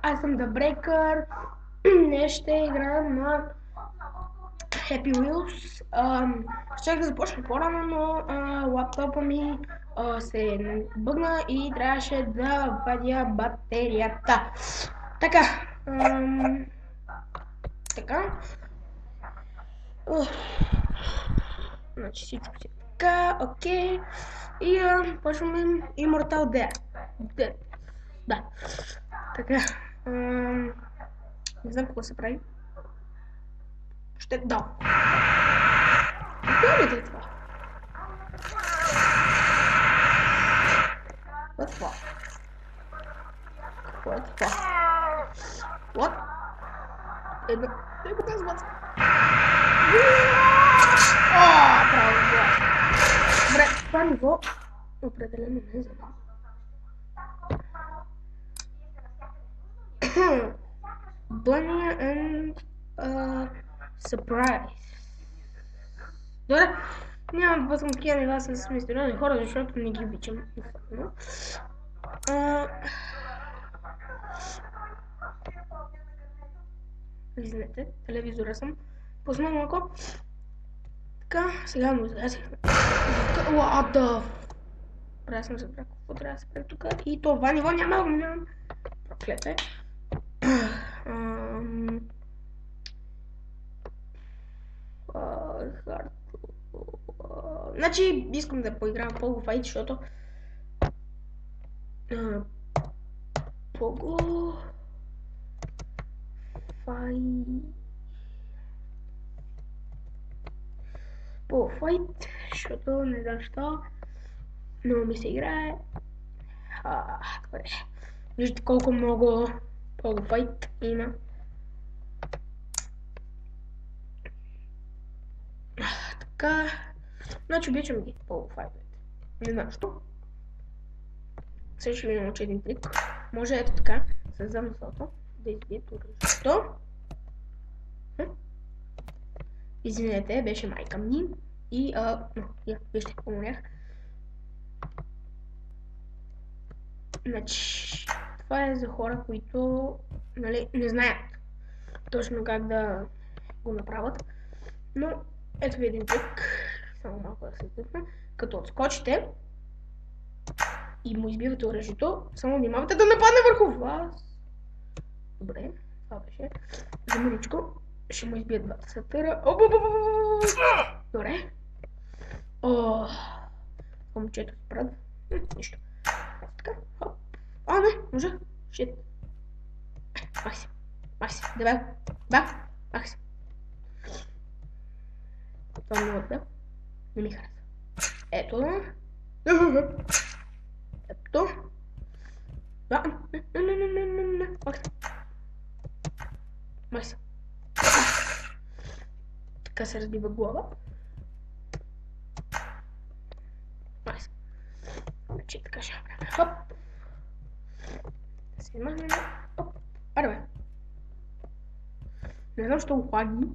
Аз съм The Breaker. Днес ще играем на Happy Wheels. Щях да започна по-рано, но лаптопа ми се бъгна и трябваше да вадя батерията. Така. Значи всичко си така, окей. И почваме Immortal Dead. Да. Така. Не знам какво се прави. Ще да. Какво е това? Какво е това? What? Не го казват. Право глас. Добре, това ниво определено не знам. Bunny and Surprise. Добре, няма да бъдам такива нива с мистериозни хора, защото не ги обичам. Извинете, телевизора съм пуснал малко. Така, сега му излязах. What the... Добре, съм забрал какво трябва да се прави тук. И това ниво няма да го минавам. Проклето е. Значи искам да поиграм Pogo Fight, защото Pogo Fight, защото не знам що, но ми се играе. Добре. Виждате колко много Pogo Fight има. Така. Значи обичам ги Pogo Fight. Не знам що. Сега ще ви науча един трик. Може ето така, с замъслото, да избиете оръжието. Извинете, беше майка ми. И, вижте, помолях. Значи, това е за хора, които, нали, не знаят точно как да го направят. Но, ето ви един трик. Само малко да се стъпна. Като отскочите и му избивате оръжието, само внимавате да не падне върху вас. Добре, това беше. За мъничко ще му избият двата сатъра. Добре. Момчето спрат. Нищо. Така. Не, може. Шит. Макси. Дебел. Макси. Това не отбел. Не ми харесва. Ето. Ето. Да. Не. Макси. Така се разбива глава. Макси. Значи така ще направим. Хоп. Да се махнем. Хоп. Бе. Не знам, що лаги.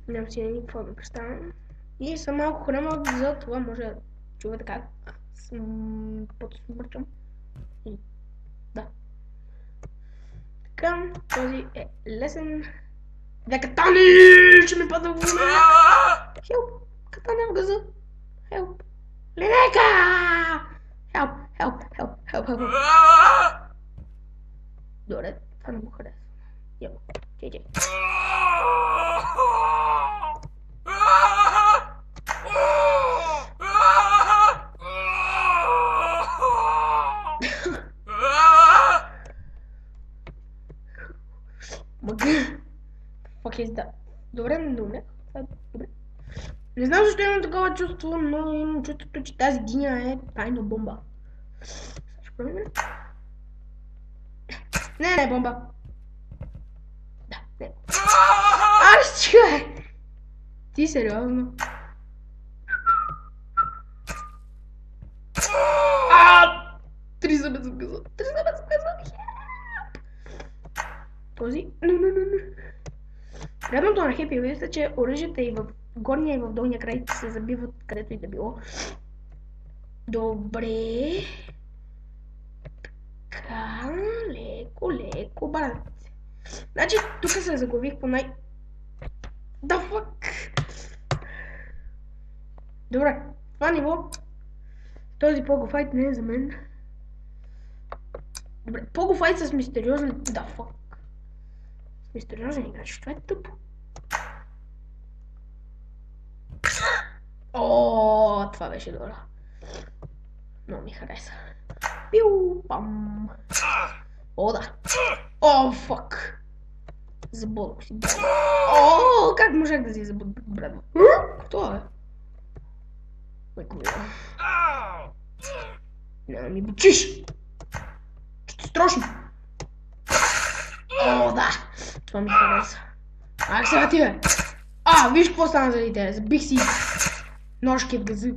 Нямам си никакво да представям. И съм малко хръмал, за това може да чувате как подсмърчам. И да. Така, този е лесен. Да, катани! Ще ми падна в глава! Хелп! Катане в газа! Хелп! Линейка! Хелп! Добре, това не го харесва. Йо, чей. Fuck is that? Добре, не умрях. Добре. Не знам защо имам такова чувство, но имам чувството, че тази диня е тайна бомба. Ще пробваме? Не, бомба. Да, не. Чакай! Ти сериозно? Три зъба за газа. Този? Радното на Happy Wheels е, че оръжията и в горния и в долния край се забиват където и да било. Добре. Така. леко, брат. Значи, тук се заглавих по най... The fuck? Добре, това ниво, този Pogo не е за мен. Добре, Pogo с мистериозен... The fuck? С мистериозен играч, това е тъпо. О, това беше добро. Много ми хареса. Пиу, пам. О, да. О, фак. Забудох си. О, как можех да си забудя, брат? Кто е? Майко ми. Няма ми бучиш. Че ти страшно. О, да. Това ми хареса. Ах, сега ти бе. Виж какво стана заради тебе. Забих си ножки в газа.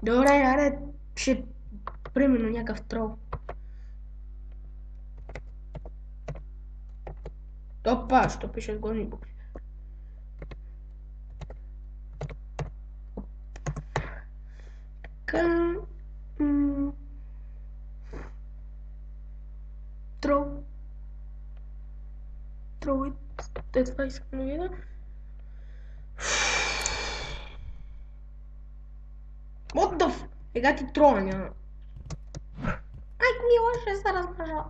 Добре, аре. Ще примерно някакъв трол. Опа, що пише с горни букви? Така... Трол. Трол е това искам да видя. What the f... Ега ти трола няма. Айко мила, ще се размножа.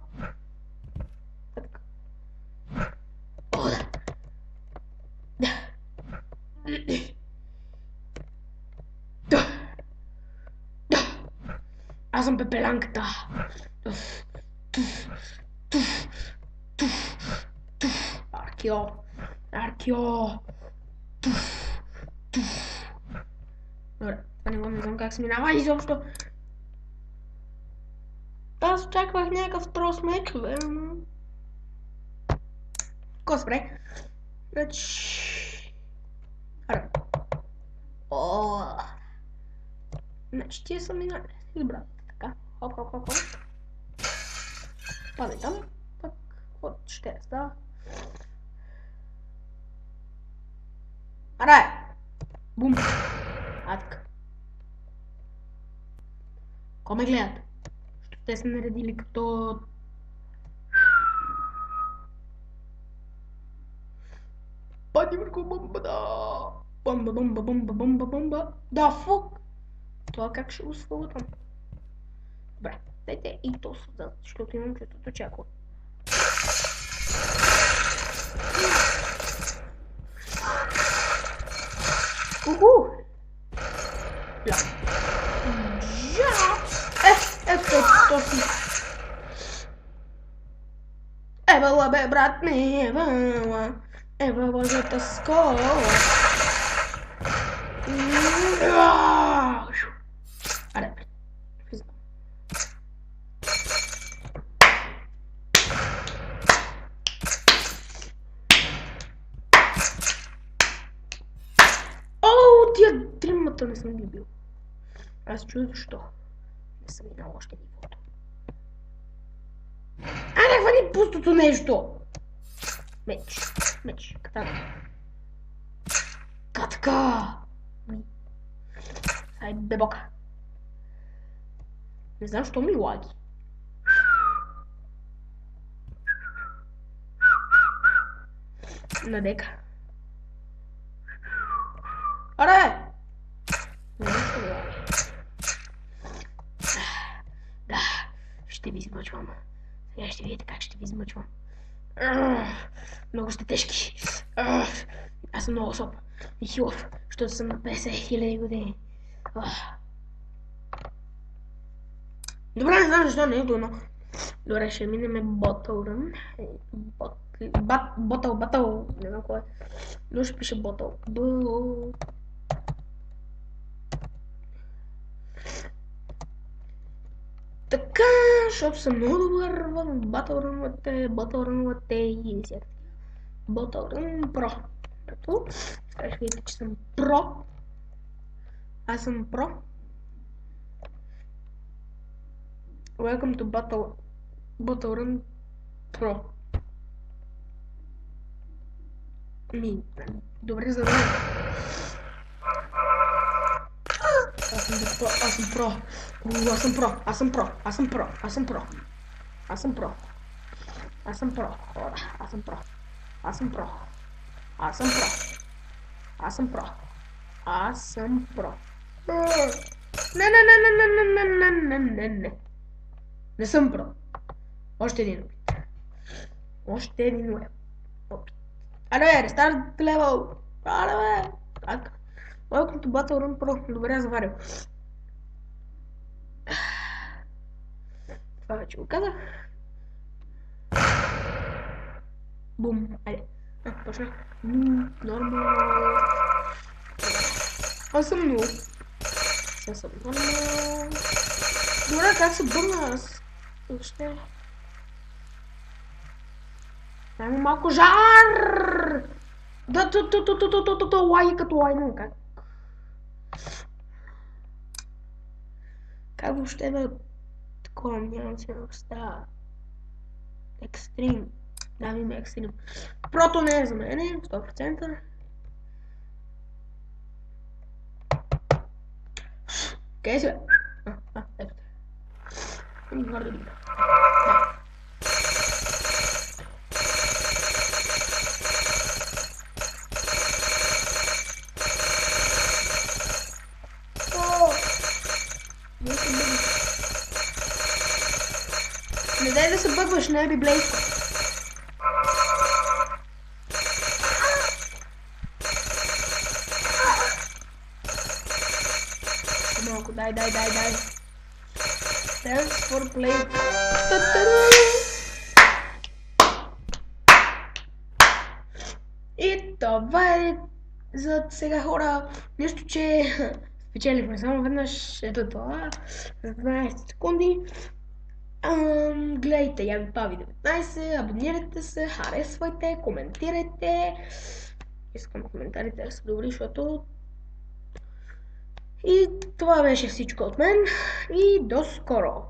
Така. О, да. Да. Аз съм пепелянката. Аркио. Добре, това не знам как се минава изобщо. Аз очаквах някакъв трос мечове, но... Ко спре? Значи... Аре. Значи тия са минали. Добре, така. Хоп. Падай там. Пък, от ще става. Аре! Бум! Така. Ко ме гледат? Що те са наредили като... Пади върху бомбата! Бомба! Да, фук! Това как ще го сваля там? Добре, дайте и то сюда, защото имам чувството чако. Ето точно. Евала бе, брат ми, евала. Евала за таскова. Аре, тия тримата не съм ги бил. Аз чуя защо не съм минал още нивото. Аре, хвани пустото нещо! Меч, катана. Катка! Ай, бебока. Не знам, що ми лаги. На дека. Аре! Не знам, що ми лаги. Да, ще ви измъчвам. Сега ще видите как ще ви измъчвам. Много сте тежки. Аз съм много слаб и хилав, защото съм на 50 000 години. Добре, не знам защо не е трудно. Добре, ще минем Bottle Run. Батъл, не знам кой е. Но ще пише Bottle. Така, защото съм много добър в Bottle Run-овете и всякакви. Bottle Run Pro. Ето, сега ще видите, че съм Pro. Аз съм Pro. Welcome to Bottle Run Pro. Добре за мен. Аз съм Pro. Аз съм про. Аз съм про. Хора, аз съм про. Аз съм про. Аз съм про. Аз съм про. Аз съм про. Не. Не съм про. Още един опит. Още един опит. Аре бе, рестарт левел. Аре бе. Така. Welcome to Battle Run Pro. Добре, я заварил. Това вече го казах. Бум. Айде. Почна. Нормално. Аз съм нул. Аз съм нормално. Добре, как се бърна аз? Още. Дай му малко жар! Да, лай като лайно, как? Как въобще бе такова нямам си става? Екстрим. Да, ми екстрим. Прото не е за мене, 100%. Къде си бе? Ето те. Горе да добре. Не дай да се бъгваш, не би блейска. Малко, дай. Thanks for play. И това е за сега, хора. Нещо, че спечелихме само веднъж. Ето това. За 12 секунди. Гледайте Яви Пави 19, абонирайте се, харесвайте, коментирайте. Искам коментарите да са добри, защото... И това беше всичко от мен и до скоро!